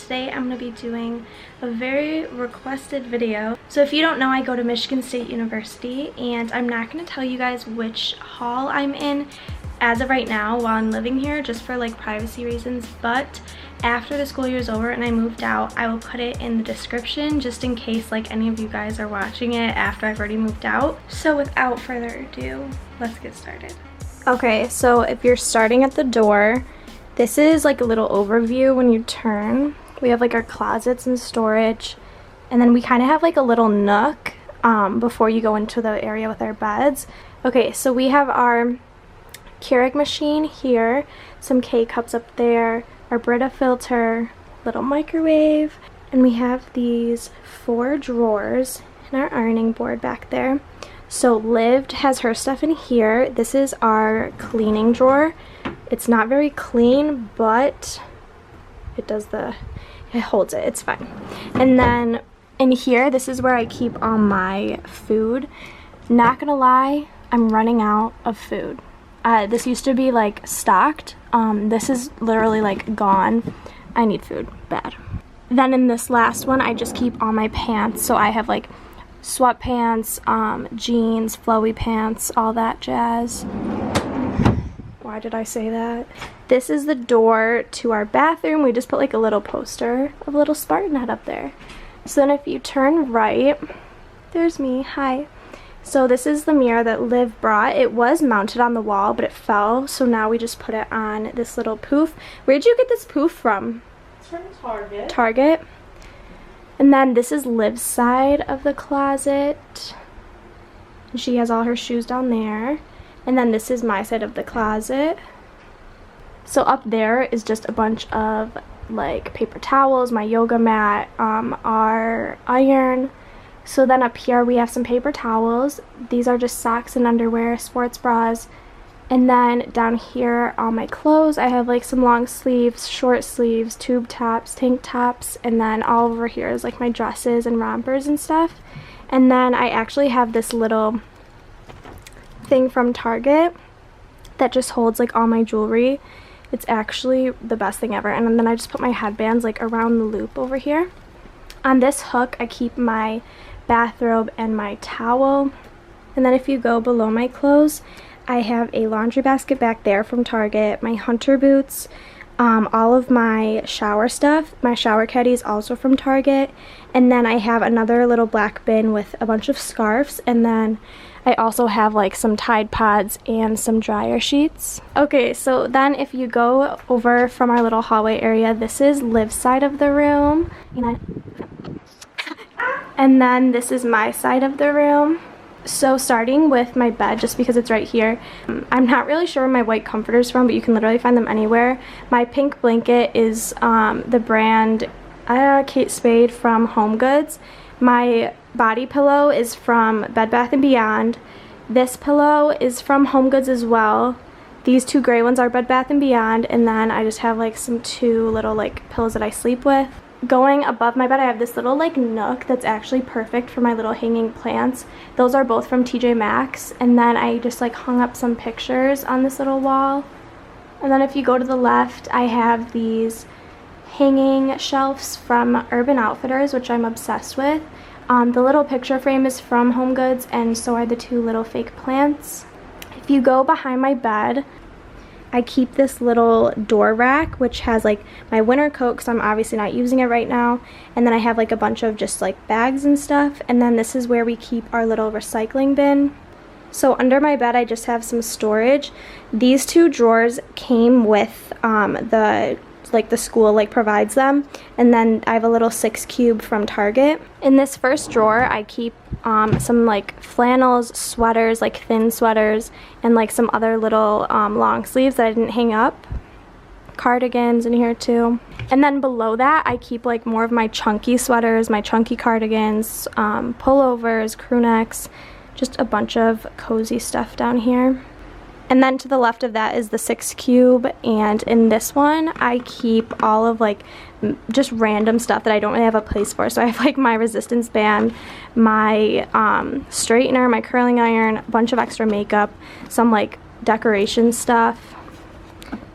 today I'm going to be doing a very requested video. So if you don't know, I go to Michigan State University, and I'm not going to tell you guys which hall I'm in as of right now while I'm living here, just for like privacy reasons, but after the school year is over and I moved out, I will put it in the description just in case like any of you guys are watching it after I've already moved out. So without further ado, let's get started. Okay, so if you're starting at the door, this is like a little overview when you turn. We have like our closets and storage, and then we kind of have like a little nook before you go into the area with our beds. Okay, so we have our Keurig machine here, some K-cups up there, our Brita filter, little microwave, and we have these 4 drawers and our ironing board back there. So Liv has her stuff in here. This is our cleaning drawer. It's not very clean, but it holds it, it's fine. And then in here, this is where I keep all my food. Not gonna lie, I'm running out of food. This used to be like stocked. This is literally like gone. I need food bad. Then in this last one, I just keep all my pants. So I have like sweatpants, jeans, flowy pants, all that jazz. Why did I say that? This is the door to our bathroom. We just put like a little poster of a little Spartan head up there. So then if you turn right, there's me, hi. So this is the mirror that Liv brought. It was mounted on the wall, but it fell, so now we just put it on this little poof. Where'd you get this poof from? It's from Target. Target. And then this is Liv's side of the closet. She has all her shoes down there. And then this is my side of the closet. So up there is just a bunch of like paper towels, my yoga mat, our iron. So then up here we have some paper towels. These are just socks and underwear, sports bras. And then down here, all my clothes. I have like some long sleeves, short sleeves, tube tops, tank tops. And then all over here is like my dresses and rompers and stuff. And then I actually have this little thing from Target that just holds like all my jewelry. It's actually the best thing ever. And then I just put my headbands like around the loop over here. On this hook, I keep my bathrobe and my towel. And then if you go below my clothes, I have a laundry basket back there from Target, my hunter boots, all of my shower stuff. My shower caddy is also from Target. And then I have another little black bin with a bunch of scarves. And then I also have like some Tide Pods and some dryer sheets. Okay, so then if you go over from our little hallway area, this is Liv's side of the room. And then this is my side of the room. So starting with my bed, just because it's right here, I'm not really sure where my white comforter is from, but you can literally find them anywhere. My pink blanket is the brand Kate Spade from HomeGoods. My body pillow is from Bed Bath & Beyond. This pillow is from HomeGoods as well. These 2 gray ones are Bed Bath & Beyond, and then I just have like some 2 little like pillows that I sleep with. Going above my bed, I have this little like nook that's actually perfect for my little hanging plants. Those are both from TJ Maxx, and then I just like hung up some pictures on this little wall. And then if you go to the left, I have these hanging shelves from Urban Outfitters, which I'm obsessed with. The little picture frame is from HomeGoods, and so are the 2 little fake plants. If you go behind my bed, I keep this little door rack, which has like my winter coat, because I'm obviously not using it right now. And then I have like a bunch of just like bags and stuff. And then this is where we keep our little recycling bin. So under my bed, I just have some storage. These 2 drawers came with the school like provides them. And then I have a little 6 cube from Target. In this first drawer, I keep some like flannels, sweaters, like thin sweaters, and like some other little long sleeves that I didn't hang up. Cardigans in here too. And then below that, I keep like more of my chunky sweaters, my chunky cardigans, pullovers, crew necks, just a bunch of cozy stuff down here. And then to the left of that is the 6 cube, and in this one I keep all of like just random stuff that I don't really have a place for. So I have like my resistance band, my straightener, my curling iron, a bunch of extra makeup, some like decoration stuff.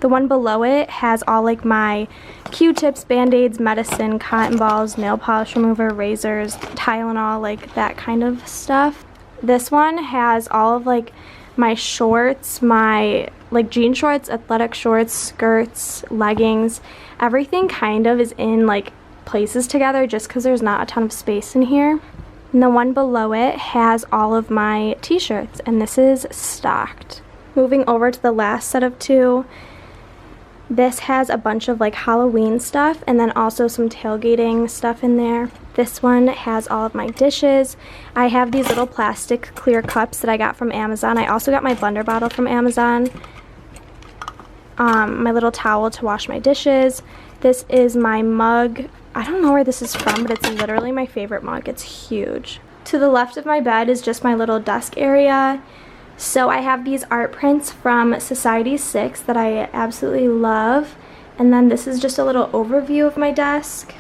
The The one below it has all like my Q-tips, Band-Aids, medicine, cotton balls, nail polish remover, razors, Tylenol, like that kind of stuff. This one has all of like my shorts, my like jean shorts, athletic shorts, skirts, leggings. Everything kind of is in like places together just because there's not a ton of space in here. And the one below it has all of my t-shirts, and this is stocked. Moving over to the last set of two, this has a bunch of like Halloween stuff and then also some tailgating stuff in there. This one has all of my dishes. I have these little plastic clear cups that I got from Amazon. I also got my blender bottle from Amazon. My little towel to wash my dishes. This is my mug. I don't know where this is from, but it's literally my favorite mug. It's huge. To the left of my bed is just my little desk area. So I have these art prints from Society 6 that I absolutely love. And then this is just a little overview of my desk.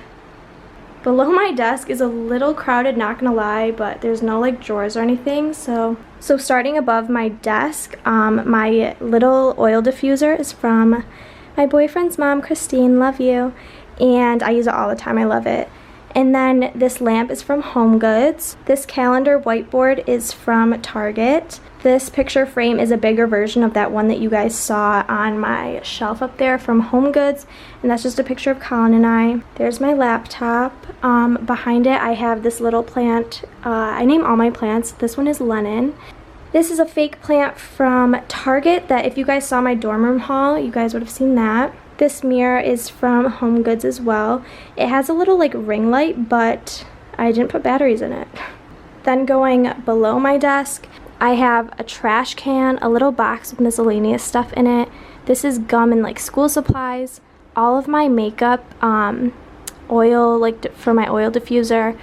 Below my desk is a little crowded, not gonna lie, but there's no like drawers or anything. So starting above my desk, my little oil diffuser is from my boyfriend's mom, Christine, love you. And I use it all the time, I love it. And then this lamp is from HomeGoods. This calendar whiteboard is from Target. This picture frame is a bigger version of that one that you guys saw on my shelf up there from HomeGoods. And that's just a picture of Colin and I. There's my laptop. Behind it I have this little plant. I name all my plants. This one is Lennon. This is a fake plant from Target that if you guys saw my dorm room haul, you guys would have seen that. This mirror is from HomeGoods as well. It has a little like ring light, but I didn't put batteries in it. Then going below my desk, I have a trash can, a little box with miscellaneous stuff in it. This is gum and like school supplies. All of my makeup, oil like for my oil diffuser,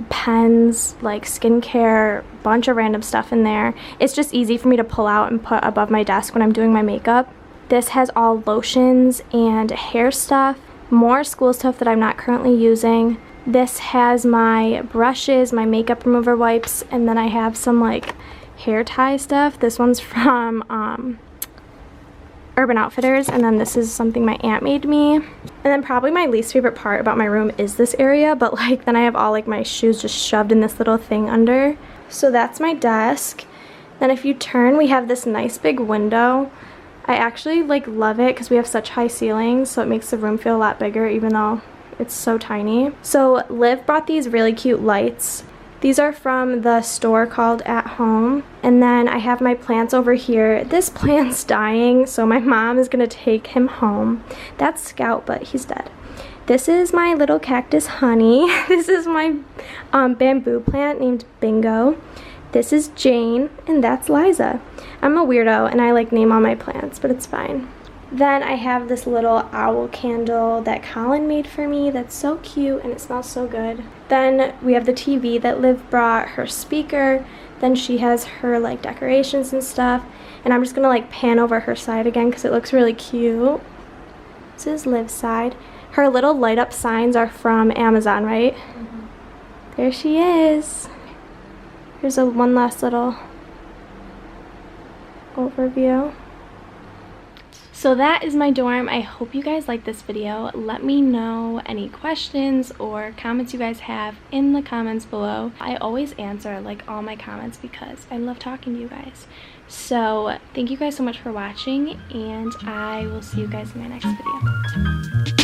pens, like skincare, bunch of random stuff in there. It's just easy for me to pull out and put above my desk when I'm doing my makeup. This has all lotions and hair stuff, more school stuff that I'm not currently using. This has my brushes, my makeup remover wipes, and then I have some like hair tie stuff. This one's from Urban Outfitters, and then this is something my aunt made me. And then probably my least favorite part about my room is this area, but like then I have all like my shoes just shoved in this little thing under. So that's my desk. Then if you turn, we have this nice big window. I actually like love it because we have such high ceilings, so it makes the room feel a lot bigger even though it's so tiny. So Liv brought these really cute lights. These are from the store called At Home. And then I have my plants over here. This plant's dying, so my mom is gonna take him home. That's Scout, but he's dead. This is my little cactus Honey. This is my bamboo plant named Bingo. This is Jane, and that's Liza. I'm a weirdo, and I like name all my plants, but it's fine. Then I have this little owl candle that Colin made for me that's so cute, and it smells so good. Then we have the TV that Liv brought, her speaker. Then she has her like decorations and stuff. And I'm just gonna like pan over her side again because it looks really cute. This is Liv's side. Her little light up signs are from Amazon, right? Mm-hmm. There she is. Here's one last little overview. So that is my dorm. I hope you guys liked this video. Let me know any questions or comments you guys have in the comments below. I always answer like all my comments because I love talking to you guys. So thank you guys so much for watching, and I will see you guys in my next video.